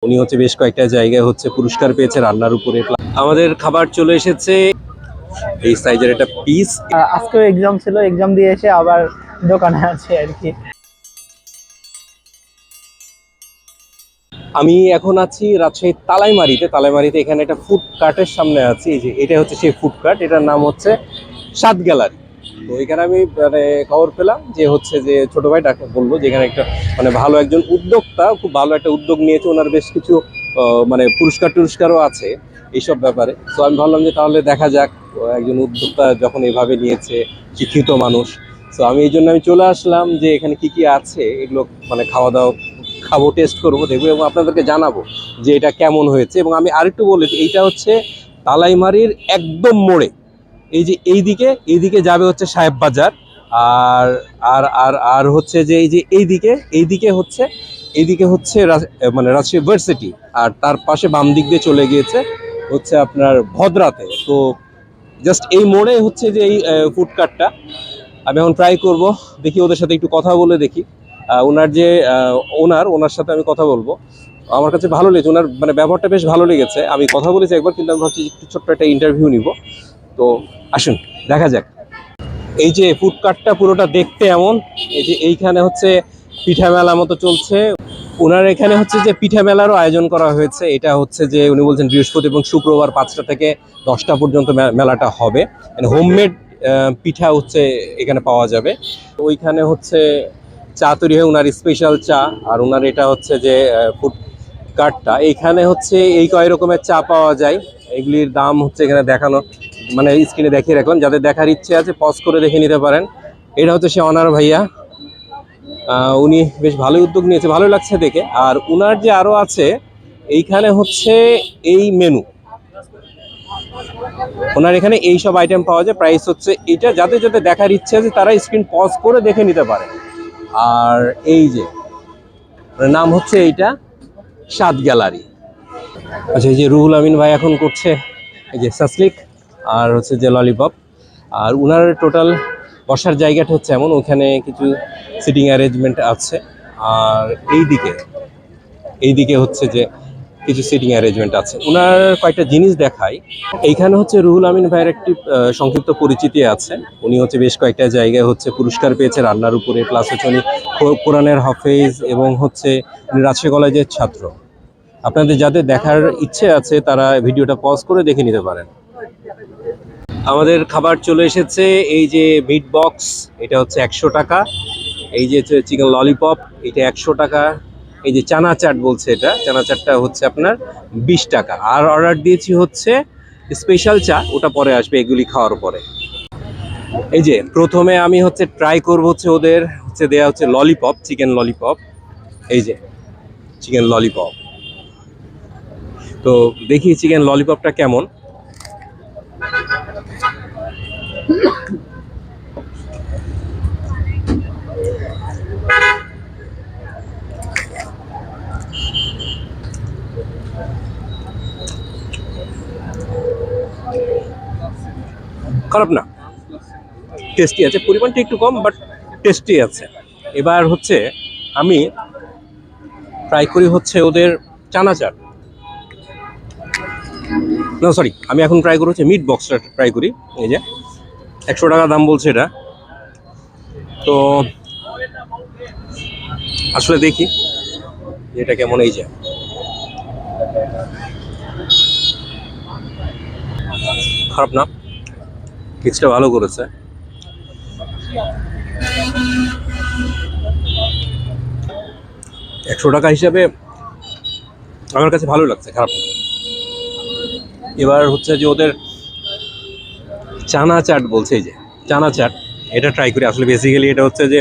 উনি হচ্ছে বেশ কয়েকটা জায়গায় হচ্ছে পুরস্কার পেয়েছে রান্নার উপরে। আমাদের খাবার চলে এসেছে, এই সাইজের একটা পিস। আজকেও এক্সাম ছিল, এক্সাম দিয়ে এসে আবার দোকানে আছে আর কি। আমি এখন আছি রাজশাহীর তালাইমারিতে এখানে একটা ফুড কার্টের সামনে আছি। এই যে এটা হচ্ছে সেই ফুড কার্ট, এটার নাম হচ্ছে স্বাদ গ্যালারি। তো এখানে আমি মানে খবর পেলাম যে হচ্ছে যে ছোট ভাই বললো যে এখানে একটা মানে ভালো একজন উদ্যোক্তা খুব ভালো একটা উদ্যোগ নিয়েছে, ওনার বেশ কিছু মানে পুরস্কারও আছে এইসব ব্যাপারে। তো আমি ভাবলাম যে তাহলে দেখা যাক, একজন উদ্যোক্তা যখন এভাবে নিয়েছে, শিক্ষিত মানুষ। তো আমি এই জন্য আমি চলে আসলাম যে এখানে কি কি আছে এগুলো মানে খাবো, টেস্ট করবো, দেখবো এবং আপনাদেরকে জানাবো যে এটা কেমন হয়েছে। এবং আমি আরেকটু বলি, এইটা হচ্ছে তালাইমারির একদম মোড়ে। এইদিকে যাবে হচ্ছে সাহেব বাজার, আর আর আর আর হচ্ছে যে এই যে এইদিকে হচ্ছে মানে রাজশাহী ইউনিভার্সিটি, আর তার পাশে বাম দিক দিয়ে চলে গিয়েছে হচ্ছে আপনার ভদ্রাতে। তো জাস্ট এই মোড়ে হচ্ছে যে এই ফুড কার্টটা। আমি এখন ট্রাই করব, দেখি ওদের সাথে একটু কথা বলে দেখি। ওনার যে ওনার সাথে আমি কথা বলবো। আমার কাছে ভালো লেগেছে, ওনার মানে ব্যবহারটা বেশ ভালো লেগেছে। আমি কথা বলেছি একবার, কিন্তু আমি ভাবছি একটু ছোট্ট একটা ইন্টারভিউ নিব। তো আসুন দেখা যাক। এই যে ফুড কার্টটা পুরোটা দেখতে এমন। এই যে এইখানে হচ্ছে পিঠা মেলা মতো চলছে। ওনার এখানে হচ্ছে যে পিঠা মেলারও আয়োজন করা হয়েছে। এটা হচ্ছে যে উনি বলছেন বৃহস্পতি এবং শুক্রবার 5টা থেকে 10টা পর্যন্ত মেলাটা হবে। মানে হোমমেড পিঠা হচ্ছে এখানে পাওয়া যাবে। ওইখানে হচ্ছে চা তৈরি হয়, ওনার স্পেশাল চা। আর ওনার এটা হচ্ছে যে ফুড কার্টটা, এইখানে হচ্ছে এই কয় রকমের চা পাওয়া যায়। এগুলির দাম হচ্ছে এখানে দেখানো, মানে স্ক্রিনে দেখিয়ে রাখলাম, যাদের দেখার ইচ্ছে আছে পজ করে দেখে নিতে পারেন। এটা হচ্ছে সে অনার ভাইয়া। উনি বেশ ভালোই উদ্যোগ নিয়েছে, ভালো লাগছে দেখে। আর উনার যে আরো আছে এইখানে হচ্ছে এই মেনু, ওনার এখানে এই সব আইটেম পাওয়া যায়। প্রাইস হচ্ছে এটা, যাদের যাদের দেখার ইচ্ছে আছে তারা স্ক্রিন পজ করে দেখে নিতে পারে। আর এই যে নাম হচ্ছে এইটা স্বাদ গ্যালারি। আচ্ছা, এই যে রুহুল আমিন ভাই এখন করছে এই যে সাসলিক আর হচ্ছে যে ললিপপ। আর উনার টোটাল বসার জায়গাটা হচ্ছে এমন, ওখানে কিছু সিটিং অ্যারেঞ্জমেন্ট আছে। আর এইদিকে হচ্ছে যে কিছু সিটিং অ্যারেঞ্জমেন্ট আছে। উনার কয়েকটা জিনিস দেখাই। এইখানে হচ্ছে রুহুল আমিন ভাইয়ের একটি সংক্ষিপ্ত পরিচিতি আছে। উনি হচ্ছে বেশ কয়েকটা জায়গায় হচ্ছে পুরস্কার পেয়েছে রান্নার উপরে, প্লাস হচ্ছে উনি কোরআনের হাফেজ এবং হচ্ছে উনি রাজশাহী কলেজের ছাত্র। আপনাদের যাদের দেখার ইচ্ছে আছে তারা ভিডিওটা পজ করে দেখে নিতে পারেন। আমাদের খাবার চলে এসেছে। এই যে মিট বক্স, এটা হচ্ছে 100 টাকা। এই যে চিকেন ললিপপ, এটা 100 টাকা। এই যে চানা চাট বলছে, এটা চানা চাটটা হচ্ছে আপনার 20 টাকা। আর অর্ডার দিয়েছি হচ্ছে স্পেশাল চা, ওটা পরে আসবে এগুলি খাওয়ার পরে। এই যে প্রথমে আমি হচ্ছে ট্রাই করবো হচ্ছে ওদের হচ্ছে দেয়া হচ্ছে ললিপপ, চিকেন ললিপপ। এই যে চিকেন ললিপপ, তো দেখি চিকেন ললিপপটা কেমন। খারাপ না, টেস্টি আছে, পরিমাণটা একটু কম বাট টেস্টি আছে। এবার হচ্ছে আমি ট্রাই করি হচ্ছে ওদের চানা চাট। না সরি, আমি এখন ট্রাই করি হচ্ছে মিট বক্সটা ট্রাই করি। এই যে 100 টাকা দাম বলছে এটা। তো আসলে দেখি এটা কেমন। এই যে খারাপ না, কিছুটা ভালো করেছে। 100 টাকা হিসাবে আমার কাছে ভালো লাগছে, খারাপ না। এবার হচ্ছে যে ওদের চানা চাট বলছে, এই যে চানা চাট, এটা ট্রাই করি। আসলে বেসিক্যালি এটা হচ্ছে যে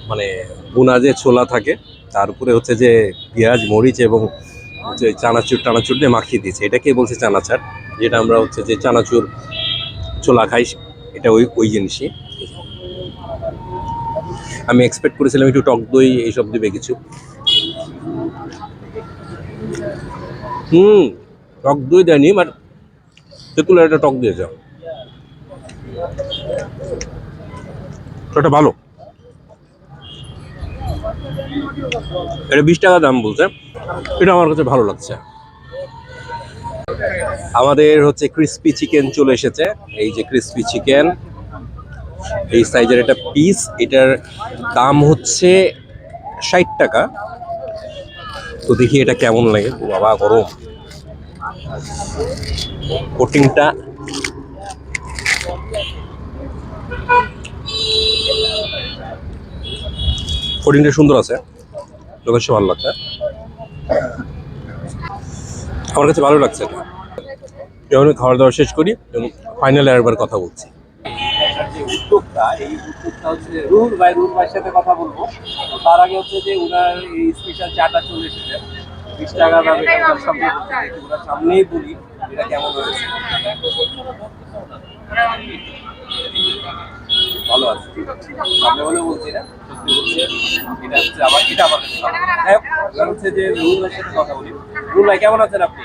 মানে বুনা যে ছোলা থাকে তার উপরে হচ্ছে যে পেঁয়াজ মরিচ এবং হচ্ছে চানাচুর দিয়ে মাখিয়ে দিয়েছে, এটাকে বলছে চানা চাট। যেটা আমরা হচ্ছে যে চানাচুর ছোলা খাই, এটা ওই ওই জিনিসই। আমি এক্সপেক্ট করেছিলাম একটু টক দই এইসব দিবে কিছু। টক দই দেয়নি, বাট তেঁতুলের একটা টক দিয়েছে, সেটা ভালো। এটা 20 টাকা দাম বলছে, এটা আমার কাছে ভালো লাগছে। আমাদের হচ্ছে ক্রিস্পি চিকেন চলে এসেছে। এই যে ক্রিস্পি চিকেন, এই সাইজের একটা পিস, এটার দাম হচ্ছে 60 টাকা। তো দেখি এটা কেমন লাগে। ও বাবা, গরম কোটিংটা। কোটিংটা সুন্দর আছে, যথেষ্ট ভালো লাগছে, আমার কাছে ভালো লাগছে। যখন খাওয়া দাওয়া শেষ করি এবং ফাইনালে আরেকবার কথা বলছি। যে উদ্যোক্তা, এই উদ্যোক্তা হচ্ছে রুহুল ভাই, রুহুল ভাইয়ের সাথে কথা বলবো। তো তার আগে হচ্ছে যে উনার এই স্পেশাল চাটা চলে এসেছে 20 টাকা দামে। ওনার সামনেই বলি এটা কেমন হয়েছে। ভালো আছে, সামনে বলে বলছি না, সত্যি বলছি। এটা হচ্ছে আমার, এটা আমার কাছে ভালো। যাই হোক, এবার হচ্ছে যে রুহুল ভাইয়ের সাথে কথা বলি। রুহুল ভাই কেমন আছেন আপনি?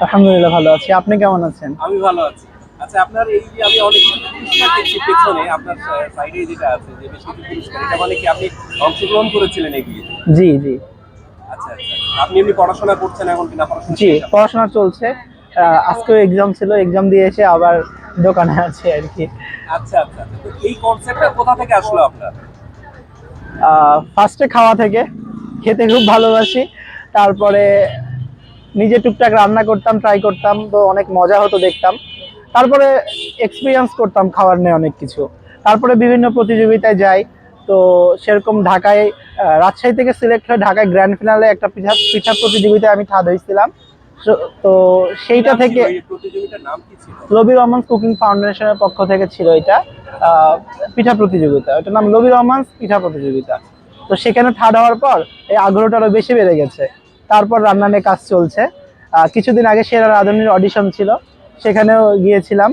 আলহামদুলিল্লাহ ভালো আছি, আপনি কেমন আছেন? আমি ভালো আছি। আচ্ছা, আপনার এই যে আমি অনেক পুরস্কার দেখছি পেছনে, আপনার সাইডে যেটা আছে যে বেশ কিছু পুরস্কার, এটা মানে কি আপনি অংশগ্রহণ করেছিলেন এগুলি? জি জি। আচ্ছা আচ্ছা, আপনি এমনি পড়াশোনা করছেন এখন কিনা? পড়াশোনা জি, পড়াশোনা চলছে। আজকেও এক্সাম ছিল, এক্সাম দিয়ে এসে আবার দোকানে আছি আর কি। আচ্ছা আচ্ছা আচ্ছা। তো এই কনসেপ্টটা কোথা থেকে আসলো আপনার? ফার্স্টে খাওয়া থেকে, খেতে খুব ভালোবাসি। তারপরে নিজে টুকটাক রান্না করতাম, ট্রাই করতাম, তো অনেক মজা হতো দেখতাম। তারপরে এক্সপিরিয়েন্স করতাম খাবার নিয়ে অনেক কিছু। তারপরে বিভিন্ন প্রতিযোগিতায় যাই। তো সেরকম ঢাকায়, রাজশাহী থেকে সিলেক্ট হয়ে ঢাকায় গ্র্যান্ড ফিনালে একটা পিঠা পিঠা প্রতিযোগিতায় আমি থার্ড হয়েছিলাম। তো সেইটা থেকে প্রতিযোগিতার নাম কি ছিল? লবি রহমান কুকিং ফাউন্ডেশনের পক্ষ থেকে ছিল এটা, পিঠা প্রতিযোগিতা। ওটার নাম লবি রহমান পিঠা প্রতিযোগিতা। তো সেখানে থার্ড হওয়ার পর এই আগ্রহটা আরো বেশি বেড়ে গেছে। তারপর রান্না নিয়ে কাজ চলছে। কিছুদিন আগে সেরা রাঁধুনির অডিশন ছিল, সেখানেও গিয়েছিলাম।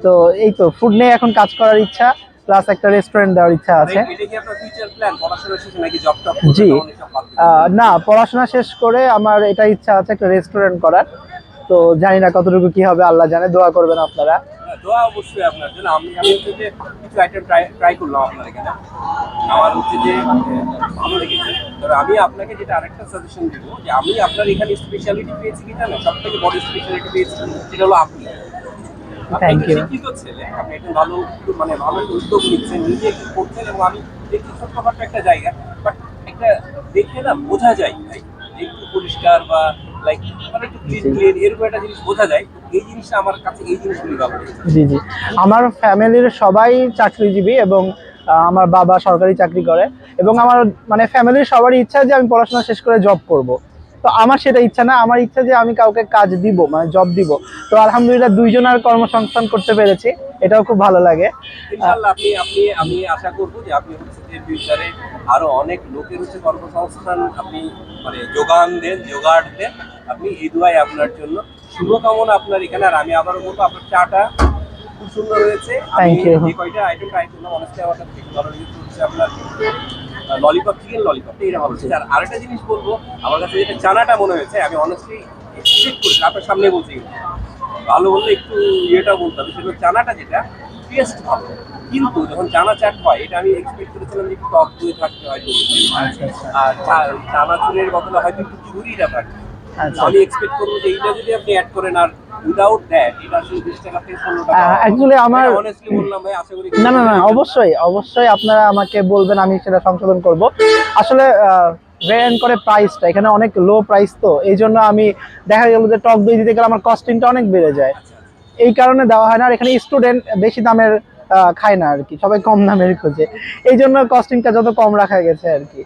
তো এই তো ফুড নিয়ে এখন কাজ করার ইচ্ছা, প্লাস একটা রেস্টুরেন্ট দেওয়ার ইচ্ছা আছে। এটা কি আপনার ফিউচার প্ল্যান, পড়াশোনা শেষে নাকি জব টব? জি, না, পড়াশোনা শেষ করে আমার এটা ইচ্ছা আছে একটা রেস্টুরেন্ট করার। তো জানি না কতটুকু কি হবে, আল্লাহ জানে, দোয়া করবেন আপনারা। দোয়া অবশ্যই আপনার জন্য। আমি আমি হচ্ছে যে কিছু আইটেম ট্রাই করলাম আপনার এখানে, আমার হচ্ছে যে ভালো লেগেছে। তবে আমি আপনাকে যেটা আরেকটা সাজেশন দিব, যে আমি আপনার এখানে স্পেশালিটি পেয়েছি কিনা না, সব থেকে বড় স্পেশালিটি পেয়েছি সেটা হলো আপনি। আপনি থ্যাংক একটা ইউ। শিক্ষিত ছেলে, আপনি একটা ভালো মানে ভালো উদ্যোগ নিচ্ছেন, নিজে একটু করছেন। এবং আমি দেখছি ছোট্টখাটো একটা জায়গা, বাট একটা দেখে না বোঝা যায় ভাই, যে একটু পরিষ্কার বা লাইক মানে একটু ক্লিন ক্লিন, এরকম একটা জিনিস বোঝা যায়। এই জিনিসটা আমার কাছে, এই জিনিসগুলি ভালো লেগেছে। জি জি, আমার ফ্যামিলির সবাই চাকরিজীবী এবং আমার বাবা সরকারি চাকরি করে। এবং আমার মানে ফ্যামিলির সবারই ইচ্ছা যে আমি পড়াশোনা শেষ করে জব করব। তো আমার সেটা ইচ্ছা না, আমার ইচ্ছা যে আমি কাউকে কাজ দিব, মানে জব দিব। তো আলহামদুলিল্লাহ দুইজনের কর্মসংস্থান করতে পেরেছি, এটাও খুব ভালো লাগে। ইনশাআল্লাহ আপনি আপনি আমি আশা করব যে আপনি হচ্ছে যে ফিউচারে আরো অনেক লোকের হচ্ছে কর্মসংস্থান আপনি মানে জোগাড় দেন। আপনি এই দোয়াই আপনার জন্য, শুভকামনা আপনার এখানে। আর আমি আবারও বলবো, আপনার চাটা খুব সুন্দর হয়েছে। আমি থ্যাংক ইউ। যে কয়টা আইটেম ট্রাই করলাম, অনেস্টলি আমার কাছে বেশি ভালো লেগেছে হচ্ছে আপনার ললিপপ, চিকেন ললিপপ, এটা ভালো লেগেছে। আর আরেকটা জিনিস বলবো, আমার কাছে যেটা চানাটা মনে হয়েছে, আমি অনেস্টলি এক্সপেক্ট করি আপনার সামনে বলছি, ভালো বললে একটু ইয়েটা বলতে হবে, সেটা চানাটা যেটা টেস্ট ভালো। কিন্তু যখন চানা চাট হয়, এটা আমি এক্সপেক্ট করেছিলাম যে একটু টক দই থাকতে হয়তো, আর চানাচুরের বদলে হয়তো একটু ঝুড়িটা থাকে। আচ্ছা, আমি এক্সপেক্ট করবো যে এইটা যদি আপনি অ্যাড করেন, আর উইদাউট দ্যাট এটা আসলে 20 টাকা থেকে 15 টাকা। অ্যাকচুয়ালি আমার, অনেস্টলি বললাম ভাই, আশা করি না না না, অবশ্যই অবশ্যই আপনারা আমাকে বলবেন, আমি সেটা সংশোধন করব। আসলে ভ্যারিয়েন্ট করে প্রাইসটা, এখানে অনেক লো প্রাইস, তো এই জন্য আমি দেখা গেল যে টক দই দিতে গেলে আমার কস্টিংটা অনেক বেড়ে যায়, এই কারণে দেওয়া হয় না। আর এখানে স্টুডেন্ট বেশি দামের খায় না আর কি, সবাই কম দামের খোঁজে, এই জন্য কস্টিংটা যত কম রাখা গেছে আর কি।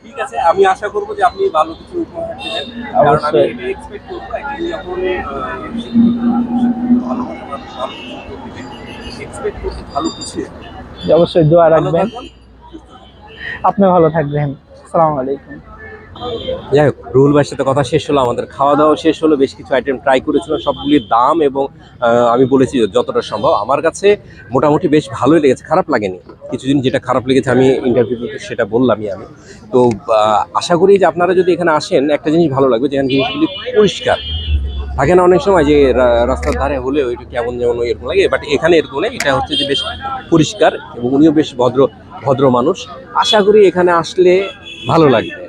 ঠিক আছে, আমি আশা করবো যে আপনি ভালো কিছু উপহার দেবেন, কারণ আমি অবশ্যই। এটা এক্সপেক্ট করবো একদিন যখন ভালো ভালো কিছু করবে, এক্সপেক্ট করছি ভালো কিছু। অবশ্যই দোয়া ভালো রাখবেন, থাকুন, সুস্থ থাকুন। আপনি ভালো থাকবেন। আসসালামু আলাইকুম। যাই হোক, রুহুল ভাইয়ের সাথে কথা শেষ হলো, আমাদের খাওয়া দাওয়া শেষ হলো, বেশ কিছু আইটেম ট্রাই করেছিলাম, সবগুলির দাম এবং আমি বলেছি যতটা সম্ভব আমার কাছে মোটামুটি বেশ ভালোই লেগেছে, খারাপ লাগেনি। কিছুদিন যেটা খারাপ লেগেছে আমি ইন্টারভিউতে সেটা বললামই আমি। তো আশা করি যে আপনারা যদি এখানে আসেন, একটা জিনিস ভালো লাগবে, যেখানে জিনিসগুলি পরিষ্কার থাকে না অনেক সময়, যে রাস্তার ধারে হলেও একটু কেমন যেমন এরকম লাগে, বাট এখানে এরকম নেই। এটা হচ্ছে যে বেশ পরিষ্কার এবং উনিও বেশ ভদ্র ভদ্র মানুষ। আশা করি এখানে আসলে ভালো লাগবে।